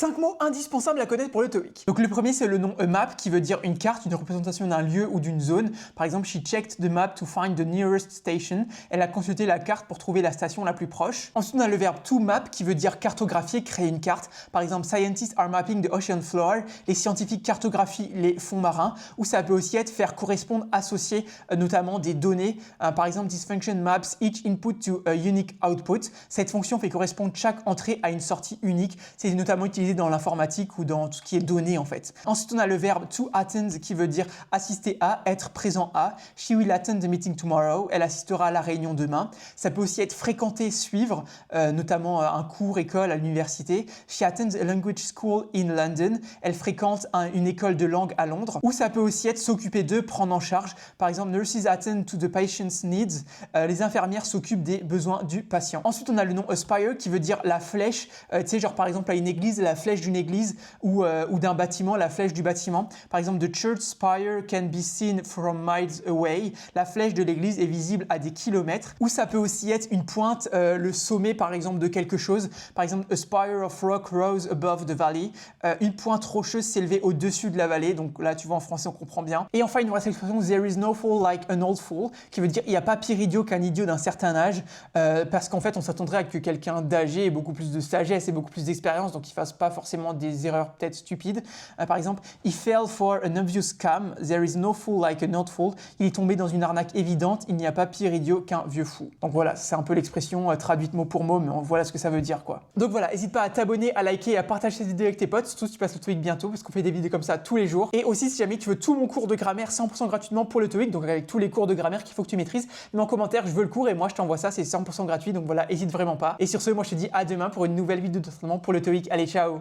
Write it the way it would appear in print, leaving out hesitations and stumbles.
5 mots indispensables à connaître pour le TOEIC. Donc le premier c'est le nom a map qui veut dire une carte, une représentation d'un lieu ou d'une zone. Par exemple, she checked the map to find the nearest station. Elle a consulté la carte pour trouver la station la plus proche. Ensuite, on a le verbe to map qui veut dire cartographier, créer une carte. Par exemple, scientists are mapping the ocean floor. Les scientifiques cartographient les fonds marins. Ou ça peut aussi être faire correspondre, associer notamment des données. Par exemple, this function maps each input to a unique output. Cette fonction fait correspondre chaque entrée à une sortie unique. C'est notamment utilisé dans l'informatique ou dans tout ce qui est données en fait. Ensuite, on a le verbe to attend qui veut dire assister à, être présent à. She will attend the meeting tomorrow. Elle assistera à la réunion demain. Ça peut aussi être fréquenter, suivre, notamment un cours, école à l'université. She attends a language school in London. Elle fréquente une école de langue à Londres. Ou ça peut aussi être s'occuper d'eux, prendre en charge. Par exemple, nurses attend to the patient's needs. Les infirmières s'occupent des besoins du patient. Ensuite, on a le nom aspire qui veut dire la flèche. Tu sais, genre par exemple à une église, la flèche d'une église ou d'un bâtiment, la flèche du bâtiment. Par exemple, the church spire can be seen from miles away. La flèche de l'église est visible à des kilomètres. Ou ça peut aussi être une pointe, le sommet par exemple de quelque chose. Par exemple, a spire of rock rose above the valley. Une pointe rocheuse s'élevait au-dessus de la vallée. Donc là, tu vois, en français, on comprend bien. Et enfin, il nous reste l'expression there is no fool like an old fool, qui veut dire il n'y a pas pire idiot qu'un idiot d'un certain âge, parce qu'en fait, on s'attendrait à que quelqu'un d'âgé ait beaucoup plus de sagesse et beaucoup plus d'expérience, donc il fasse pas forcément des erreurs peut-être stupides. Par exemple, he fell for an obvious scam. There is no fool like an old fool. Il est tombé dans une arnaque évidente. Il n'y a pas pire idiot qu'un vieux fou. Donc voilà, c'est un peu l'expression traduite mot pour mot, mais voilà ce que ça veut dire quoi. Donc voilà, n'hésite pas à t'abonner, à liker et à partager cette vidéo avec tes potes, surtout si tu passes le TOEIC bientôt, parce qu'on fait des vidéos comme ça tous les jours. Et aussi, si jamais tu veux tout mon cours de grammaire 100% gratuitement pour le TOEIC, donc avec tous les cours de grammaire qu'il faut que tu maîtrises, mets en commentaire, je veux le cours et moi je t'envoie ça, c'est 100% gratuit. Donc voilà, hésite vraiment pas. Et sur ce, moi je te dis à demain pour une nouvelle vidéo d'entraînement pour le TOEIC. Allez, ciao!